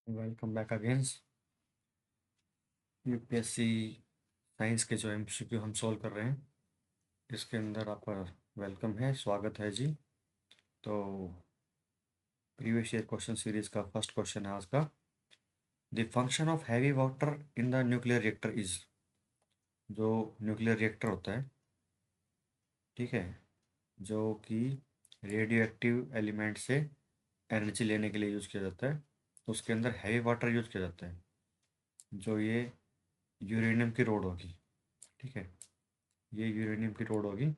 Welcome back again. UPSC science के जो MCQ हम सॉल्व कर रहे हैं, इसके अंदर आपका वेलकम है, स्वागत है जी। तो प्रीवियस ईयर क्वेश्चन सीरीज का फर्स्ट क्वेश्चन है आज का। The function of heavy water in the nuclear reactor is. जो न्यूक्लियर रिएक्टर होता है, ठीक है, जो कि रेडियो एक्टिव एलिमेंट से एनर्जी लेने के लिए यूज़ किया जाता है, उसके अंदर हैवी वाटर यूज़ किया जाता है। जो ये यूरेनियम की रोड होगी, ठीक है, ये यूरेनियम की रोड होगी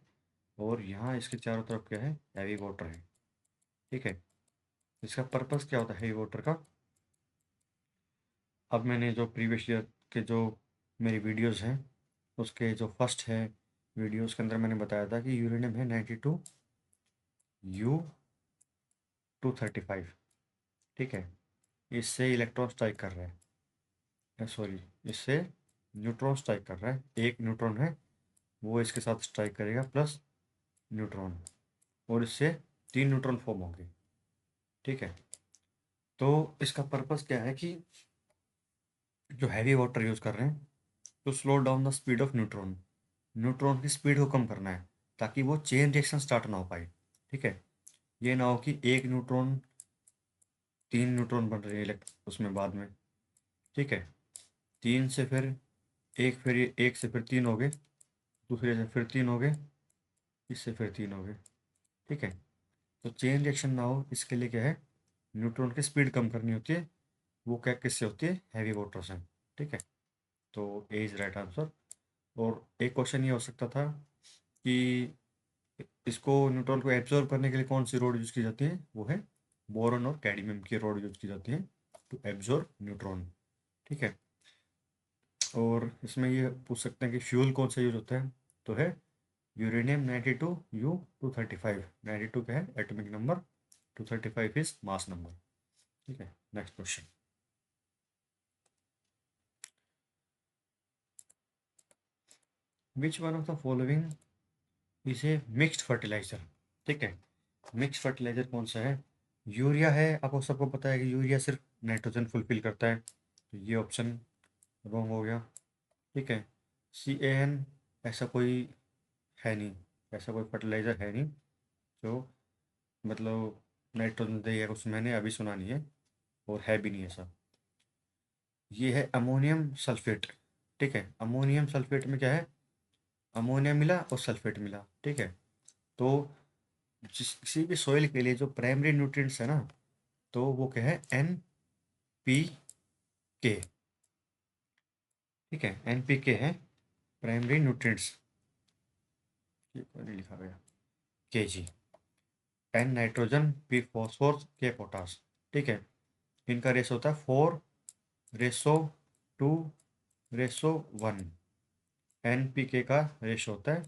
और यहाँ इसके चारों तरफ क्या है, हैवी वाटर है, ठीक है। इसका पर्पस क्या होता है हैवी वाटर का? अब मैंने जो प्रीवियस ईयर के जो मेरी वीडियोस हैं, उसके जो फर्स्ट है वीडियोस के अंदर मैंने बताया था कि यूरेनियम है 92U235, ठीक है। इससे इलेक्ट्रॉन स्ट्राइक कर रहा है, सॉरी, इससे न्यूट्रॉन स्ट्राइक कर रहा है। एक न्यूट्रॉन है, वो इसके साथ स्ट्राइक करेगा प्लस न्यूट्रॉन, और इससे 3 न्यूट्रॉन फॉर्म होंगे, ठीक है। तो इसका पर्पस क्या है कि जो हैवी वाटर यूज़ कर रहे हैं तो slow down the speed of neutron, neutron की स्पीड को कम करना है ताकि वो चेन रिएक्शन स्टार्ट ना हो पाए, ठीक है। ये ना हो कि एक न्यूट्रॉन 3 न्यूट्रॉन बन रहे हैं उसमें बाद में, ठीक है। तीन से फिर एक, फिर ये एक से फिर 3 हो गए, दूसरे से फिर 3 हो गए, इससे फिर 3 हो गए, ठीक है। तो चेन रिएक्शन ना हो इसके लिए क्या है, न्यूट्रॉन की स्पीड कम करनी होती है। वो क्या किससे होती है, हैवी वाटर से, ठीक है। तो ए इज राइट आंसर। और एक क्वेश्चन ये हो सकता था कि इसको न्यूट्रॉन को एब्जॉर्ब करने के लिए कौन सी रोड यूज़ की जाती है, वो है बोरॉन और कैडमियम की रोड यूज़ की जाती है टू एब्जॉर्ब न्यूट्रॉन, ठीक है। और इसमें ये पूछ सकते हैं कि फ्यूल कौन सा यूज होता है, तो है यूरेनियम 92U235। 92 का है atomic number, 235 is mass number, ठीक है। Next question. Which one of the following इसे मिक्स्ड फर्टिलाइजर, ठीक है। मिक्स फर्टिलाइजर कौन सा है? यूरिया है, आपको सबको पता है कि यूरिया सिर्फ नाइट्रोजन फुलफिल करता है, तो ये ऑप्शन रॉन्ग हो गया, ठीक है। CAN ऐसा कोई है नहीं, ऐसा कोई फर्टिलाइजर है नहीं जो मतलब नाइट्रोजन देगा, कुछ मैंने अभी सुना नहीं है और है भी नहीं ऐसा। ये है अमोनियम सल्फेट, ठीक है। अमोनियम सल्फेट में क्या है, अमोनिया मिला और सल्फेट मिला, ठीक है। तो जिस किसी भी सॉइल के लिए जो प्राइमरी न्यूट्रिएंट्स है ना, तो वो क्या है, NPK, ठीक है। NPK है प्राइमरी न्यूट्रिएंट्स, ये नहीं लिखा गया, KG। N nitrogen, P phosphorus, K potash, ठीक है। इनका रेशो होता है 4:2:1। NPK का रेशो होता है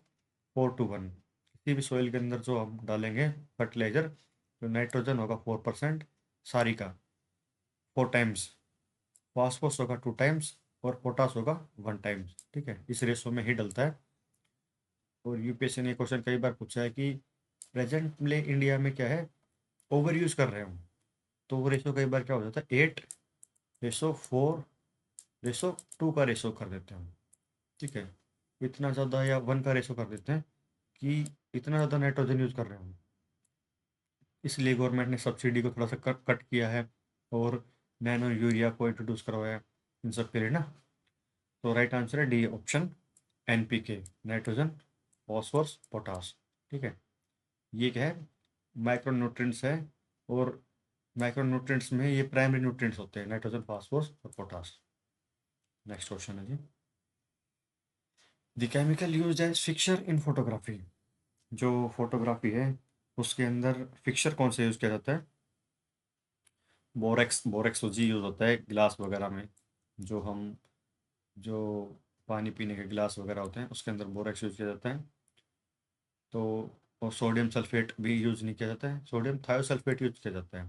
4:1। किसी भी सॉइल के अंदर जो हम डालेंगे फर्टिलाइजर, तो नाइट्रोजन होगा 4%, सारी का 4 टाइम्स, फास्फोरस होगा 2 टाइम्स और पोटास होगा 1 टाइम्स, ठीक है। इस रेशो में ही डलता है। और यूपीएससी ने क्वेश्चन कई बार पूछा है कि प्रेजेंटली इंडिया में क्या है, ओवर यूज कर रहे हो, तो वो रेशो कई बार क्या हो जाता है, 8:4:2 का रेशो कर देते हैं हम, ठीक है। इतना ज़्यादा या 1 का रेशो कर देते हैं कि इतना ज़्यादा नाइट्रोजन यूज कर रहे हैं हम, इसलिए गवर्नमेंट ने सब्सिडी को थोड़ा सा कट कट किया है और नैनो यूरिया को इंट्रोड्यूस करवाया है इन सब के लिए ना। तो राइट आंसर है D option, NPK, nitrogen phosphorus potash, ठीक है। ये क्या है, माइक्रो न्यूट्रिएंट्स है, और माइक्रो न्यूट्रिएंट्स में ये प्राइमरी न्यूट्रिएंट्स होते हैं, नाइट्रोजन फॉस्फोरस और पोटास। नेक्स्ट क्वेश्चन है जी। The chemical used as fixer in photography, जो फोटोग्राफी है उसके अंदर फिक्सर कौन सा यूज़ किया जाता है? बोरेक्स, बोरेक्स जी यूज़ होता है ग्लास वगैरह में, जो हम जो पानी पीने के गिलास वगैरह होते हैं उसके अंदर बोरेक्स यूज़ किया जाता है। तो और सोडियम सल्फेट भी यूज़ नहीं किया जाता है, सोडियम थायोसल्फेट यूज़ किया जाता है।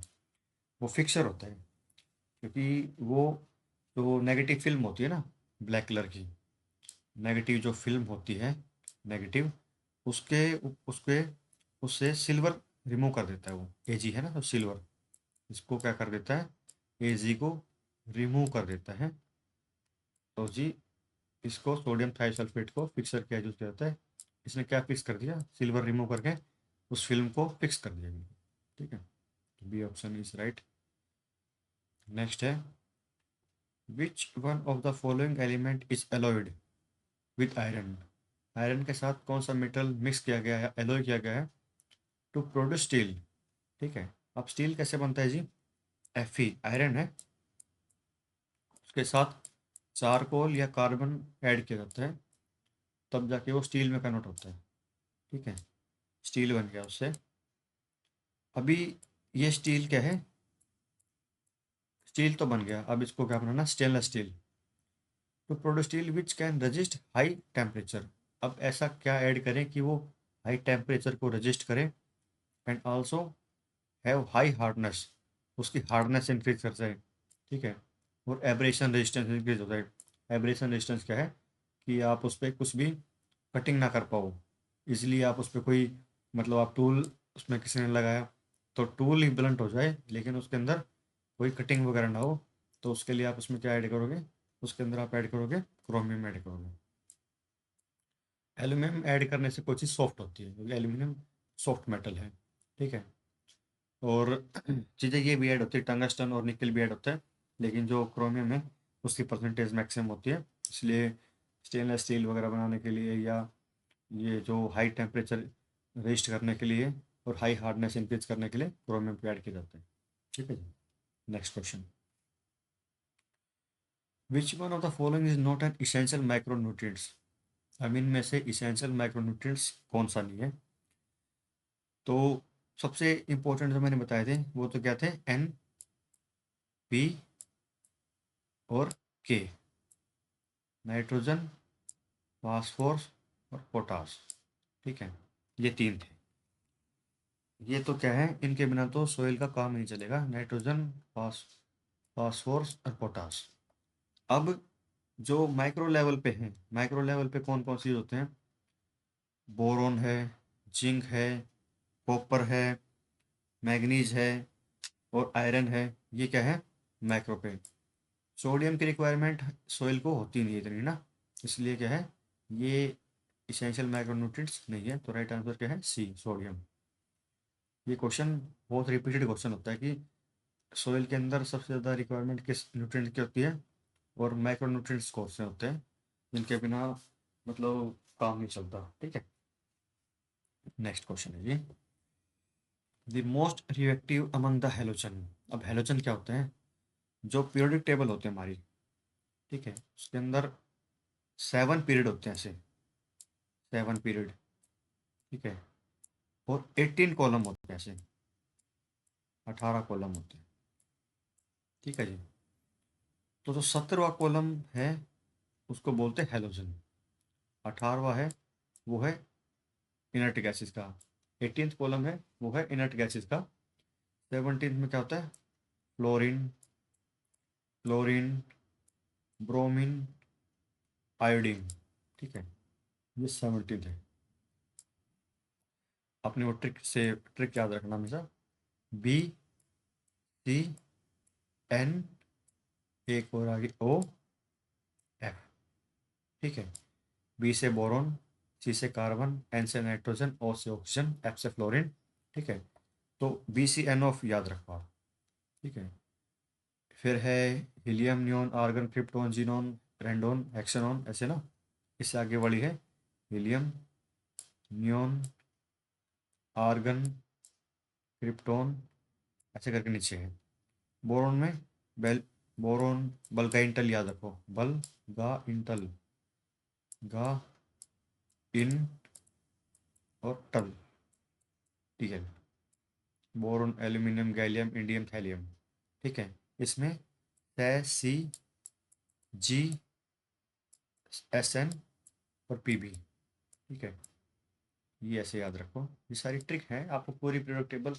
वो फिक्सर होता है क्योंकि वो जो नेगेटिव फिल्म होती है ना, ब्लैक कलर की नेगेटिव जो फिल्म होती है, नेगेटिव, उसके उसके उससे सिल्वर रिमूव कर देता है वो, AG है ना, तो सिल्वर इसको क्या कर देता है, AG को रिमूव कर देता है। तो जी इसको सोडियम थाइसल्फेट को फिक्सर क्या यूज किया जाता है। इसने क्या फिक्स कर दिया, सिल्वर रिमूव करके उस फिल्म को फिक्स कर दिया बिल्कुल। ठीक है, तो B option is right. Next है, which one of the following element is alloyed with iron. Iron के साथ कौन सा मेटल मिक्स किया गया है, एलॉय किया गया है टू प्रोड्यूस स्टील। ठीक है, अब स्टील कैसे बनता है जी, Fe आयरन है, उसके साथ चारकोल या कार्बन ऐड किया जाता है, तब जाके वो स्टील में कन्वर्ट होता है। ठीक है, स्टील बन गया उससे। अभी ये स्टील क्या है, स्टील तो बन गया, अब इसको क्या बनाना, stainless steel. To produce steel which can resist high temperature. अब ऐसा क्या ऐड करें कि वो हाई टेम्परेचर को रजिस्ट करे, and also have high hardness, उसकी हार्डनेस इंक्रीज कर जाए। ठीक है, और एब्रेशन रेजिस्टेंस इंक्रीज हो जाए। एब्रेशन रेजिस्टेंस क्या है कि आप उस पर कुछ भी कटिंग ना कर पाओ, इसलिए आप उस पर कोई, मतलब आप टूल उसमें किसी ने लगाया तो टूल ही ब्लंट हो जाए, लेकिन उसके अंदर कोई कटिंग वगैरह ना हो, तो उसके लिए आप उसमें क्या ऐड करोगे, उसके अंदर आप ऐड करोगे क्रोमियम ऐड करोगे। एल्यूमिनियम ऐड करने से कोई चीज़ सॉफ्ट होती है, क्योंकि एल्यूमिनियम सॉफ्ट मेटल है। ठीक है, और चीज़ें ये भी ऐड होती है, टंगस्टन और निकल भी ऐड होता है, लेकिन जो क्रोमियम है उसकी परसेंटेज मैक्सिमम होती है, इसलिए स्टेनलेस स्टील वगैरह बनाने के लिए, या ये जो हाई टेम्परेचर रेजिस्ट करने के लिए और हाई हार्डनेस इंक्रीज करने के लिए क्रोमियम को ऐड किया जाता है। ठीक है जी, next question, which one of the following is not an essential micronutrients. अब इनमें से इसेंशियल माइक्रोन्यूट्रिएंट्स कौन सा नहीं है। तो सबसे इंपॉर्टेंट जो मैंने बताए थे वो तो क्या थे, एन, पी और के, नाइट्रोजन, फास्फोरस और पोटास। ठीक है, ये तीन थे। ये तो क्या है, इनके बिना तो सोइल का काम नहीं चलेगा, नाइट्रोजन, फास्फोरस और पोटास। अब जो माइक्रो लेवल पे हैं, माइक्रो लेवल पे कौन कौन सी होते हैं, बोरोन है, जिंक है, कॉपर है, मैग्नीज है और आयरन है। ये क्या है, माइक्रो पे। सोडियम की रिक्वायरमेंट सोइल को होती नहीं है इतनी ना, इसलिए क्या है, ये इसेंशियल माइक्रोन्यूट्रिएंट्स नहीं है। तो राइट आंसर क्या है, सी, सोडियम। ये क्वेश्चन बहुत रिपीटेड क्वेश्चन होता है कि सोइल के अंदर सबसे ज़्यादा रिक्वायरमेंट किस न्यूट्रिएंट की होती है, और माइक्रोन्यूट्रिएंट्स कौन से होते हैं जिनके बिना मतलब काम नहीं चलता। ठीक है, नेक्स्ट क्वेश्चन है जी, the most reactive among the halogen. अब हेलोजन क्या होते हैं, जो पीरियोडिक टेबल होते हैं हमारी, ठीक है, उसके अंदर 7 पीरियड होते हैं ऐसे, 7 पीरियड। ठीक है, और 18 कॉलम होते हैं ऐसे, 18 कॉलम होते हैं। ठीक है जी, तो जो 17वां कॉलम है उसको बोलते हैं हेलोजन, 18वां है वो है इनर्ट गैसेस का, 18th कॉलम है वो है इनर्ट गैसेस का, 17th में क्या होता है, फ्लोरीन, क्लोरीन, ब्रोमीन, आयोडीन। ठीक है, ये 17th है। अपने वो ट्रिक याद रखना हमेशा, बी, सी, एन, एक और आगे ओ, एफ। ठीक है, बी से बोरॉन, सी से कार्बन, एन से नाइट्रोजन, ओ से ऑक्सीजन, एफ से फ्लोरीन। ठीक है, तो बी सी एन ऑफ याद रखो आप। ठीक है, फिर है helium, neon, argon, krypton, xenon, radon, हेक्सेनॉन, ऐसे ना। इससे आगे वाली है हीलियम, नियोन, आर्गन, क्रिप्टॉन, ऐसे करके नीचे है। बोरोन में बेल, बोरोन बल्गा इंटल याद रखो, बल गा इंटल, गा इन और टल। ठीक है, boron, aluminium, gallium, indium, thallium. ठीक है, इसमें सी, जी, एस एन और पी बी। ठीक है, ये ऐसे याद रखो। ये सारी ट्रिक है, आपको पूरी पीरियोडिक टेबल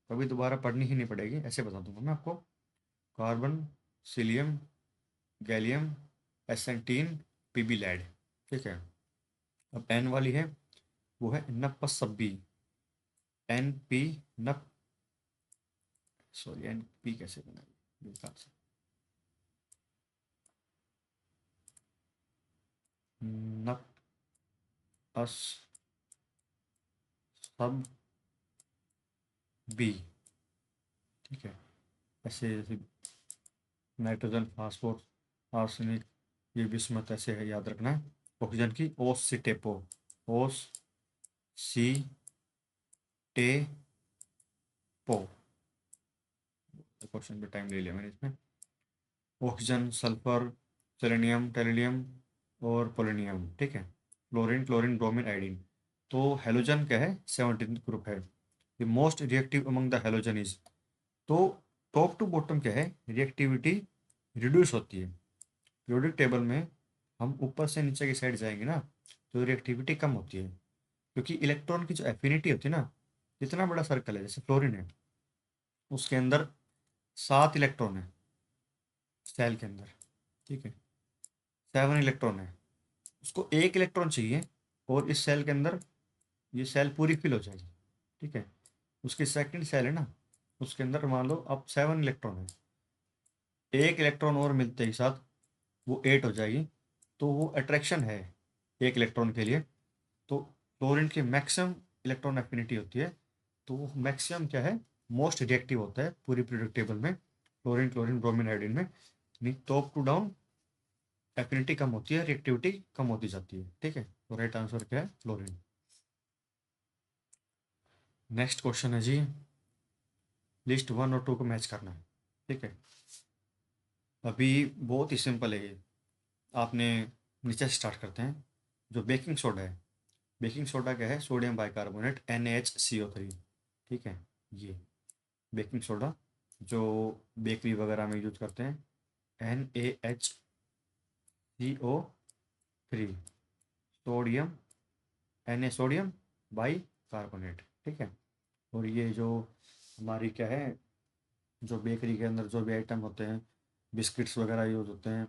कभी दोबारा पढ़नी ही नहीं पड़ेगी, ऐसे बता दूंगा मैं आपको। कार्बन, सीलियम, गैलियम, एसेंटीन, पीबी लैड। ठीक है, अब एन वाली है वो है नपस सब्बी, एन पी, नप, सॉरी एन पी कैसे बनाई, बेकार से, नक अस सब बी। ठीक है, ऐसे जैसे नाइट्रोजन, फास्फोरस, आर्सेनिक, ये बिस्मथ, ऐसे है, याद रखना है। ऑक्सीजन की ओस सी टेपो, ओस सी टे पो। क्वेश्चन पे टाइम ले लिया मैंने इसमें। ऑक्सीजन, सल्फर, सेलेनियम, टेरिलियम और पोलोनियम। ठीक है, फ्लोरीन, क्लोरीन, ब्रोमीन, आयोडीन। तो हेलोजन क्या है, 17th ग्रुप है। The most reactive among the halogen is. तो टॉप टू बॉटम क्या है, रिएक्टिविटी रिड्यूस होती है। पीरियोडिक टेबल में हम ऊपर से नीचे की साइड जाएंगे ना, तो रिएक्टिविटी कम होती है, क्योंकि इलेक्ट्रॉन की जो एफिनिटी होती है ना, जितना बड़ा सर्कल है, जैसे फ्लोरीन है, उसके अंदर 7 इलेक्ट्रॉन है सेल के अंदर। ठीक है, 7 इलेक्ट्रॉन है, उसको 1 इलेक्ट्रॉन चाहिए, और इस सेल के अंदर ये सेल पूरी फिल हो जाएगी। ठीक है, उसकी सेकंड सेल है ना, उसके अंदर मान लो अब 7 इलेक्ट्रॉन है, 1 इलेक्ट्रॉन और मिलते ही साथ वो 8 हो जाएगी। तो वो अट्रैक्शन है 1 इलेक्ट्रॉन के लिए। तो क्लोरीन की मैक्सिमम इलेक्ट्रॉन एफिनिटी होती है, तो वो मैक्सिमम क्या है, मोस्ट रिएक्टिव होता है पूरी पीरियोडिक टेबल में, क्लोरीन, क्लोरीन, ब्रोमीन, आयोडीन में। यानी टॉप टू डाउन एफिनिटी कम होती है, रिएक्टिविटी कम होती जाती है। ठीक है, तो राइट आंसर क्या है, क्लोरीन। नेक्स्ट क्वेश्चन है जी, लिस्ट 1 और 2 को मैच करना है। ठीक है, अभी बहुत ही सिंपल है ये। आपने नीचे से स्टार्ट करते हैं। जो बेकिंग सोडा है, बेकिंग सोडा क्या है, सोडियम बाइकार्बोनेट NaHCO3। ठीक है, ये बेकिंग सोडा जो बेकरी वगैरह में यूज करते हैं, NaHCO3, sodium, sodium by carbonate. ठीक है, और ये जो हमारी क्या है, जो बेकरी के अंदर जो भी आइटम होते हैं, बिस्किट्स वगैरह यूज होते हैं,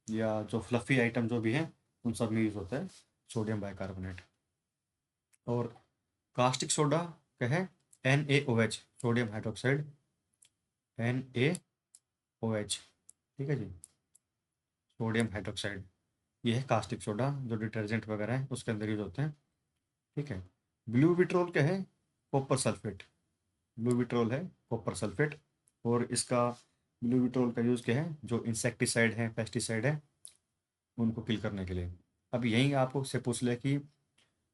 या जो फ्लफ़ी आइटम जो भी हैं, उन सब में यूज होता है सोडियम बाइकार्बोनेट। और कास्टिक सोडा क्या है, NaOH, सोडियम हाइड्रोक्साइड, NaOH। ठीक है जी, सोडियम हाइड्रोक्साइड, ये है कास्टिक सोडा, जो डिटर्जेंट वगैरह है उसके अंदर यूज होते हैं। ठीक है, ब्लू विट्रोल क्या है, कॉपर सल्फेट। ब्लू विट्रोल है कॉपर सल्फेट, और इसका ब्लू विट्रोल का यूज़ क्या है, जो इंसेक्टिसाइड है, पेस्टिसाइड है, उनको किल करने के लिए। अब यहीं आपको से पूछ ले कि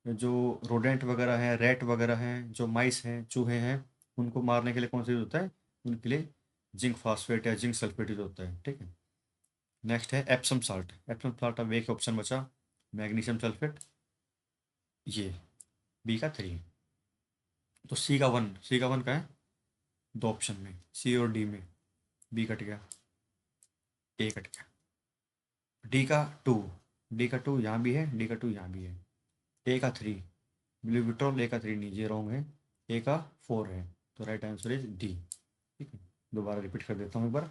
जो रोडेंट वगैरह हैं, रेट वगैरह हैं, जो माइस हैं, चूहे हैं, उनको मारने के लिए कौन सा यूज होता है, उनके लिए जिंक फास्फेट या जिंक सल्फेट यूज होता है। ठीक है, नेक्स्ट है एप्सम साल्ट। एप्सम साल्ट, अब एक ऑप्शन बचा, मैग्नीशियम सल्फेट, ये B का 3। तो सी का वन का है 2 ऑप्शन में, सी और डी में। बी कट गया, ए कट गया। डी का 2, डी का 2 यहाँ भी है, डी का 2 यहाँ भी है। ए का 3, ब्लू विट्रोल ए का 3 नहीं, ये रॉन्ग है, ए का 4 है। तो राइट आंसर इज डी। ठीक है, दोबारा रिपीट कर देता हूँ एक बार।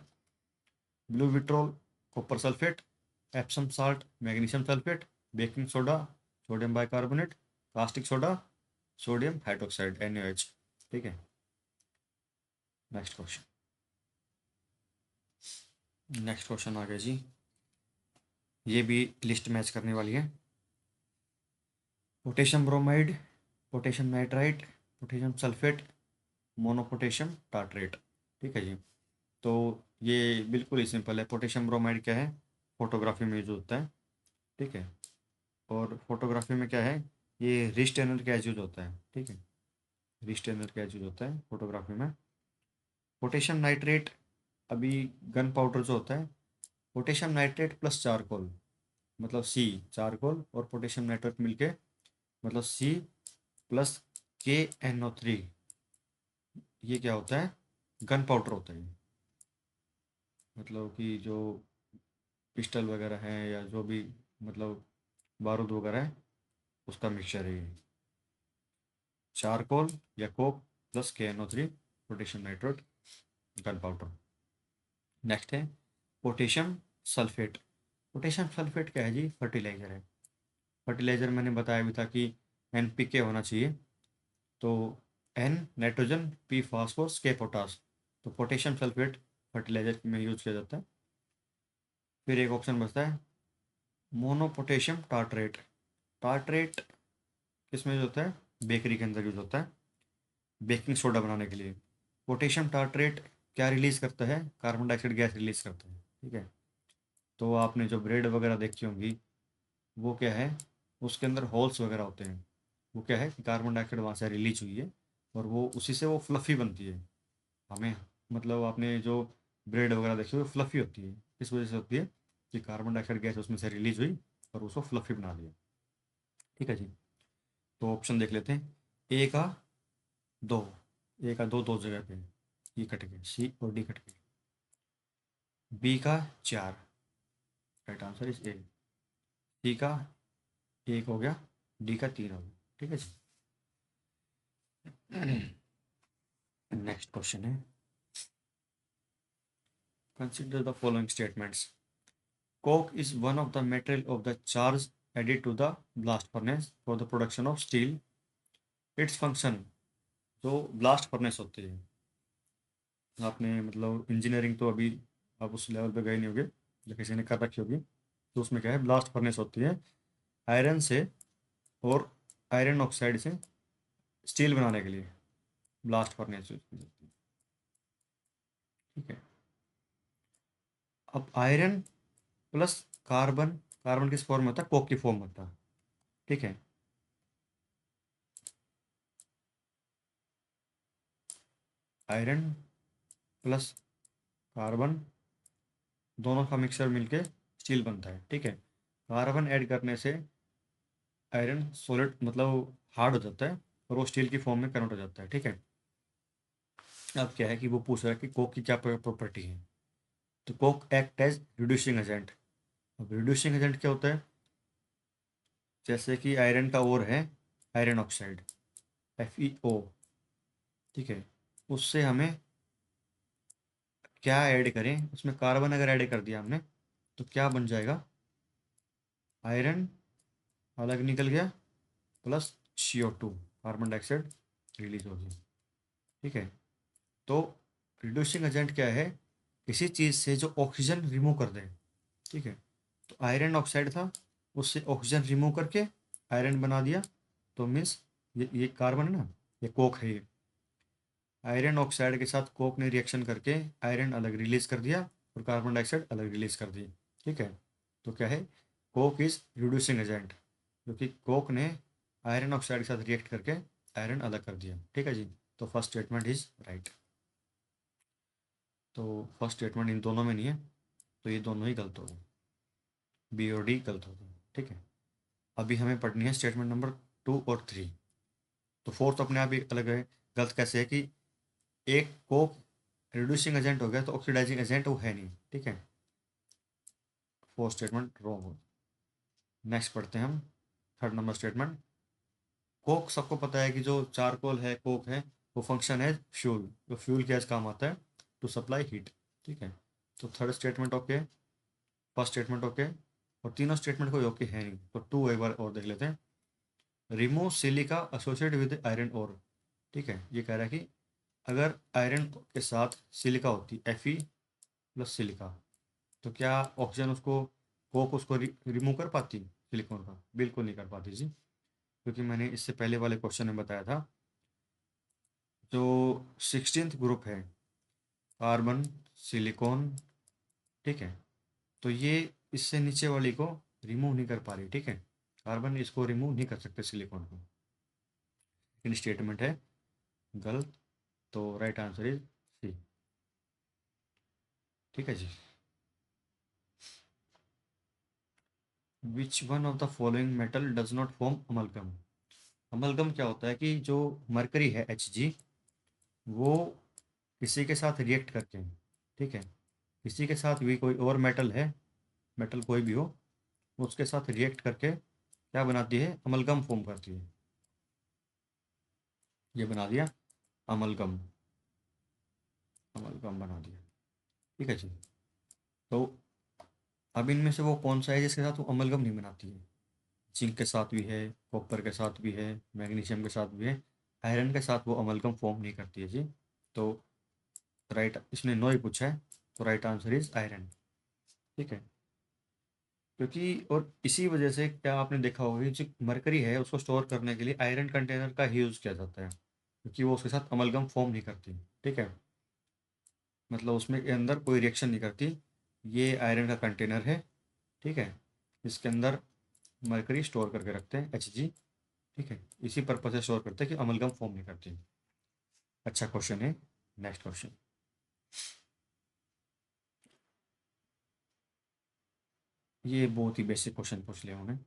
Blue vitriol, copper sulphate, Epsom salt, magnesium sulphate, baking soda, sodium bicarbonate, caustic soda, sodium hydroxide NaOH। ठीक है, नेक्स्ट क्वेश्चन। नेक्स्ट क्वेश्चन आ गया जी, ये भी लिस्ट मैच करने वाली है। Potassium bromide, potassium nitrite, potassium sulphate, monopotassium tartrate. ठीक है जी, तो ये बिल्कुल ही सिंपल है। पोटेशियम ब्रोमाइड क्या है, फोटोग्राफी में यूज होता है। ठीक है, और फोटोग्राफी में क्या है, ये रिस्टेनर गैस यूज होता है। ठीक है, रिस्टेनर गैस यूज होता है फोटोग्राफी में। पोटेशियम नाइट्रेट, अभी गन पाउडर जो होता है, पोटेशियम नाइट्रेट प्लस चारकोल, मतलब सी, चारकोल और पोटेशियम नाइट्रेट मिलके, मतलब C+KNO3, ये क्या होता है, गन पाउडर होता है। मतलब कि जो पिस्टल वगैरह हैं, या जो भी मतलब बारूद वगैरह है, उसका मिक्सचर है ये। चारकोल या Coke plus KNO3, potassium nitrate, gun powder. Next है पोटेशियम सल्फेट। पोटेशियम सल्फेट क्या है जी, फर्टिलाइजर है। फर्टिलाइजर मैंने बताया भी था कि NPK होना चाहिए। तो N nitrogen, P phosphorus, K potash. तो पोटेशियम सल्फेट फर्टिलाइजर में यूज किया जाता है। फिर एक ऑप्शन बचता है मोनोपोटेशियम टार्टरेट। टार्टरेट किसमें यूज होता है? बेकरी के अंदर यूज होता है, बेकिंग सोडा बनाने के लिए। पोटेशियम टार्टरेट क्या रिलीज करता है? कार्बन डाइऑक्साइड गैस रिलीज करता है। ठीक है, तो आपने जो ब्रेड वगैरह देखी होंगी, वो क्या है, उसके अंदर होल्स वगैरह होते हैं। वो क्या है कि कार्बन डाइऑक्साइड वहाँ से रिलीज हुई है, और वो उसी से वो फ्लफ़ी बनती है। हमें मतलब आपने जो ब्रेड वगैरह देखी वो फ्लफ़ी होती है, इस वजह से होती है कि कार्बन डाइऑक्साइड गैस उसमें से रिलीज हुई और उसको फ्लफ़ी बना दिया। ठीक है जी। तो ऑप्शन देख लेते हैं। ए का दो, ए का दो, दो जगह पे, ई कट गए, सी और डी कट गए। बी का चार, राइट आंसर इज ए। सी का एक हो गया, डी का तीन हो गया। ठीक है जी। नेक्स्ट क्वेश्चन है, consider the following statements. Coke is one of the material of the charge added to the blast furnace for the production of steel. Its function, जो ब्लास्ट फर्नेस होती है, आपने मतलब इंजीनियरिंग तो अभी आप उस लेवल पे गए नहीं होगे, या किसी ने कर रखी होगी, तो उसमें क्या है, ब्लास्ट फर्नेस होती है आयरन से और आयरन ऑक्साइड से स्टील बनाने के लिए ब्लास्ट फर्नेस यूज की जाती है। ठीक है, अब आयरन प्लस कार्बन, कार्बन किस फॉर्म में होता है? कोक की फॉर्म में होता है। ठीक है, आयरन प्लस कार्बन दोनों का मिक्सर मिलके स्टील बनता है। ठीक है, कार्बन ऐड करने से आयरन सॉलिड मतलब हार्ड हो जाता है और वो स्टील की फॉर्म में कन्वर्ट हो जाता है। ठीक है, अब क्या है कि वो पूछ रहा है कि कोक की क्या प्रॉपर्टी है। तो coke act as reducing agent. अब रिड्यूसिंग एजेंट क्या होता है? जैसे कि आयरन का ओर है आयरन ऑक्साइड, FeO। ठीक है, उससे हमें क्या ऐड करें, उसमें कार्बन अगर ऐड कर दिया हमने, तो क्या बन जाएगा? आयरन अलग निकल गया, plus CO2, carbon dioxide release होगी। ठीक है, तो रिड्यूसिंग एजेंट क्या है? किसी चीज़ से जो ऑक्सीजन रिमूव कर दे। ठीक है, तो आयरन ऑक्साइड था, उससे ऑक्सीजन रिमूव करके आयरन बना दिया, तो मीन्स ये कार्बन है ना, ये कोक है ये। आयरन ऑक्साइड के साथ कोक ने रिएक्शन करके आयरन अलग रिलीज कर दिया और कार्बन डाइऑक्साइड अलग रिलीज कर दी। ठीक है, तो क्या है? कोक इज रिड्यूसिंग एजेंट, क्योंकि कोक ने आयरन ऑक्साइड के साथ रिएक्ट करके आयरन अलग कर दिया। ठीक है जी, तो फर्स्ट स्टेटमेंट इज राइट। तो फर्स्ट स्टेटमेंट इन दोनों में नहीं है, तो ये दोनों ही गलत हो गए, बी और डी गलत हो गए। ठीक है, अभी हमें पढ़नी है स्टेटमेंट नंबर 2 और 3। तो फोर्थ अपने आप ही अलग है। गलत कैसे है कि एक कोक रिड्यूसिंग एजेंट हो गया तो ऑक्सीडाइजिंग एजेंट वो है नहीं। ठीक है, फोर्थ स्टेटमेंट रॉन्ग हो। नेक्स्ट पढ़ते हैं हम थर्ड नंबर स्टेटमेंट। कोक सबको पता है कि जो चारकोल है, कोक है, वो फंक्शन है फ्यूल, तो फ्यूल गैस काम आता है टू सप्लाई हीट। ठीक है, तो third statement okay, first statement okay, और तीनों स्टेटमेंट कोई ओके है नहीं। तो टू एक बार और देख लेते हैं। Remove silica associate with iron ore. ठीक है, ये कह रहा है कि अगर आयरन के साथ सिलिका होती, Fe+ सिलिका, तो क्या ऑक्सीजन उसको, कोक उसको रिमूव कर पाती सिलिकॉन का? बिल्कुल नहीं कर पाती जी, क्योंकि मैंने इससे पहले वाले क्वेश्चन में बताया था, जो 16th ग्रुप है, कार्बन, सिलिकॉन, ठीक है, तो ये इससे नीचे वाली को रिमूव नहीं कर पा रही। ठीक है, कार्बन इसको रिमूव नहीं कर सकते सिलिकॉन को। इन स्टेटमेंट है गलत, तो राइट आंसर इज सी। ठीक है जी। Which one of the following metal does not form amalgam. Amalgam क्या होता है कि जो मरकरी है Hg, वो किसी के साथ रिएक्ट करके, ठीक है, किसी के साथ भी कोई और मेटल है, मेटल कोई भी हो, उसके साथ रिएक्ट करके क्या बनाती है? अमलगम फॉर्म करती है। ये बना दिया अमलगम, अमलगम बना दिया। ठीक है जी। तो अब इनमें से वो कौन सा है जिसके साथ वो अमलगम नहीं बनाती है? जिंक के साथ भी है, कॉपर के साथ भी है, मैग्नीशियम के साथ भी है, आयरन के साथ वो अमलगम फॉर्म नहीं करती है जी। तो राइट, इसने नो ही पूछा है, तो राइट आंसर इज आयरन। ठीक है, क्योंकि और इसी वजह से क्या आपने देखा होगा कि जो मरकरी है उसको स्टोर करने के लिए आयरन कंटेनर का ही यूज़ किया जाता है, क्योंकि वो उसके साथ अमलगम फॉर्म नहीं करती। ठीक है, मतलब उसमें के अंदर कोई रिएक्शन नहीं करती। ये आयरन का कंटेनर है। ठीक है, इसके अंदर मरकरी स्टोर करके रखते हैं Hg। ठीक है, इसी पर्पज से स्टोर करते हैं कि अमलगम फॉर्म नहीं करती। अच्छा क्वेश्चन है। नेक्स्ट क्वेश्चन, ये बहुत ही बेसिक क्वेश्चन पूछ लिया उन्होंने,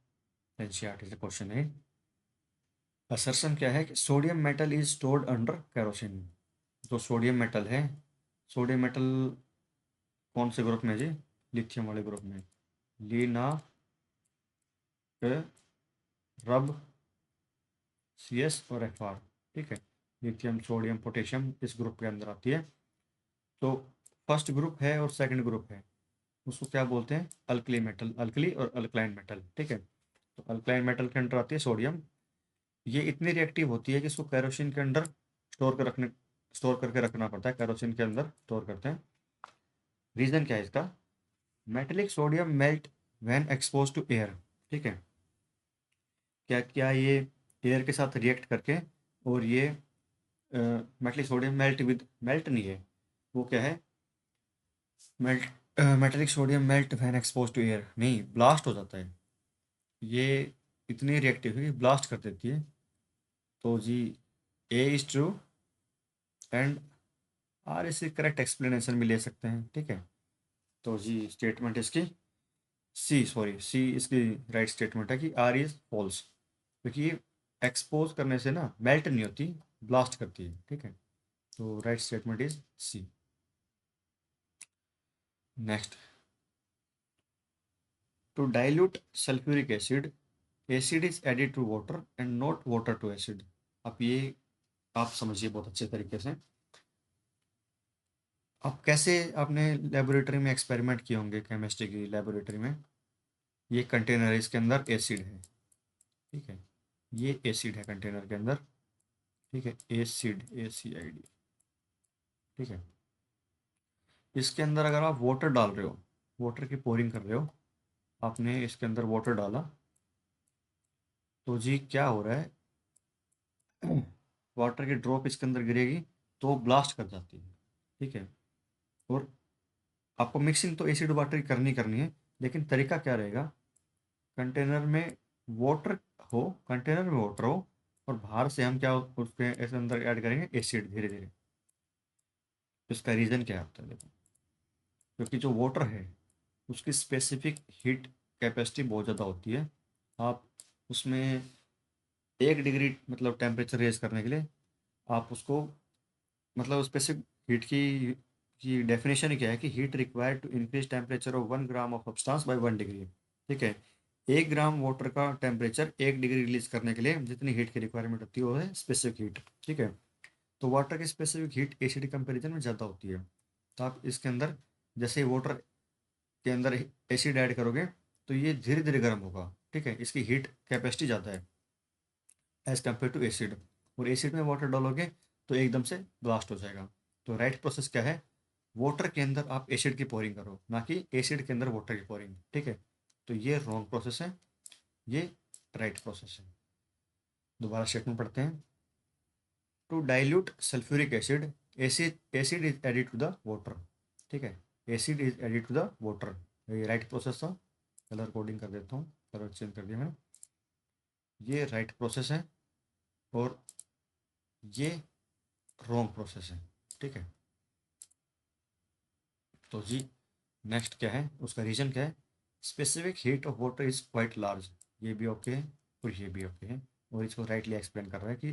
एनसीईआरटी से क्वेश्चन है। असर्शन क्या है कि sodium metal is stored under kerosene. जो सोडियम मेटल है, सोडियम मेटल कौन से ग्रुप में है जी? लिथियम वाले ग्रुप में। लीना, रब, CS और Fr। ठीक है, लिथियम सोडियम पोटेशियम इस ग्रुप के अंदर आती है। तो फर्स्ट ग्रुप है और सेकंड ग्रुप है, उसको क्या बोलते हैं? अल्कली मेटल, अल्कली और अल्कलाइन मेटल। ठीक है, तो अल्कलाइन मेटल के अंदर आती है सोडियम। ये इतनी रिएक्टिव होती है कि इसको कैरोसिन के अंदर स्टोर करके रखना पड़ता है, कैरोसिन के अंदर स्टोर करते हैं। रीजन क्या है इसका? Metallic sodium melt when expose to air. ठीक है, क्या क्या ये एयर के साथ रिएक्ट करके, और ये मेटेलिक सोडियम मेल्ट नहीं है, वो क्या है? Melt metallic sodium melt when expose to air नहीं, ब्लास्ट हो जाता है। ये इतनी रिएक्टिव है कि ब्लास्ट कर देती है। तो जी ए इज ट्रू एंड आर इसे करेक्ट एक्सप्लेनेशन भी ले सकते हैं। ठीक है, तो जी स्टेटमेंट इसकी सी इसकी राइट स्टेटमेंट है कि आर इज फॉल्स, क्योंकि ये एक्सपोज करने से ना मेल्ट नहीं होती, ब्लास्ट करती है। ठीक है, तो right statement is C. Next, to dilute sulphuric acid, acid is added to water and not water to acid. अब ये आप समझिए बहुत अच्छे तरीके से। अब कैसे आपने लेबोरेटरी में एक्सपेरिमेंट किए होंगे, केमिस्ट्री की लेबोरेटरी में। ये कंटेनर है, इसके अंदर एसिड है। ठीक है, ये एसिड है कंटेनर के अंदर। ठीक है, एसिड, ACID। ठीक है, इसके अंदर अगर आप वाटर डाल रहे हो, वाटर की पोरिंग कर रहे हो, आपने इसके अंदर वाटर डाला, तो जी क्या हो रहा है? वाटर की ड्रॉप इसके अंदर गिरेगी तो ब्लास्ट कर जाती है। ठीक है, और आपको मिक्सिंग तो एसिड वाटर की करनी है, लेकिन तरीका क्या रहेगा? कंटेनर में वाटर हो, कंटेनर में वाटर हो, और बाहर से हम क्या उसके ऐसे अंदर ऐड करेंगे? एसिड, धीरे धीरे। इसका रीज़न क्या है? देखो, क्योंकि जो वाटर है उसकी स्पेसिफिक हीट कैपेसिटी बहुत ज़्यादा होती है। आप उसमें 1 डिग्री मतलब टेम्परेचर रेज करने के लिए आप उसको, मतलब स्पेसिफिक हीट की डेफिनेशन ही क्या है कि heat required to increase temperature of 1 gram of substance by 1 degree. ठीक है, 1 ग्राम वाटर का टेम्परेचर 1 डिग्री रिलीज करने के लिए जितनी हीट की रिक्वायरमेंट होती है वो है स्पेसिफिक हीट। ठीक है, तो वाटर की स्पेसिफिक हीट एसिड कंपेरिजन में ज़्यादा होती है। तो आप इसके अंदर जैसे वाटर के अंदर एसिड ऐड करोगे तो ये धीरे धीरे गर्म होगा। ठीक है, इसकी हीट कैपेसिटी ज़्यादा है एज कम्पेयर टू एसिड। और एसिड में वाटर डालोगे तो एकदम से ब्लास्ट हो जाएगा। तो राइट प्रोसेस क्या है? वाटर के अंदर आप एसिड की पोरिंग करो, ना कि एसिड के अंदर वाटर की पोरिंग। ठीक है, तो ये रॉन्ग प्रोसेस है, ये राइट प्रोसेस है। दोबारा स्टेटमेंट पढ़ते हैं। To dilute sulphuric acid, acid is added to the water. ठीक है, acid is added to the water, ये राइट प्रोसेस था। कलर कोडिंग कर देता हूँ, कलर चेंज कर दिया मैंने। ये राइट प्रोसेस है और ये रॉन्ग प्रोसेस है। ठीक है, तो जी नेक्स्ट क्या है, उसका रीजन क्या है? Specific heat of water is quite large. ये भी ओके है और ये भी ओके है, और इसको राइटली एक्सप्लेन कर रहा है कि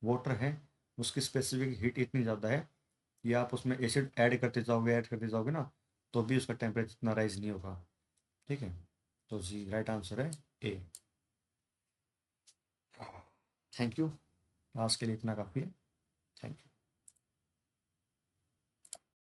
वाटर है, उसकी स्पेसिफिक हीट इतनी ज़्यादा है कि आप उसमें एसिड ऐड करते जाओगे ना, तो भी उसका टेम्परेचर इतना राइज नहीं होगा। ठीक है, तो जी राइट आंसर है ए। थैंक यू, आज के लिए इतना काफ़ी है। Thank you.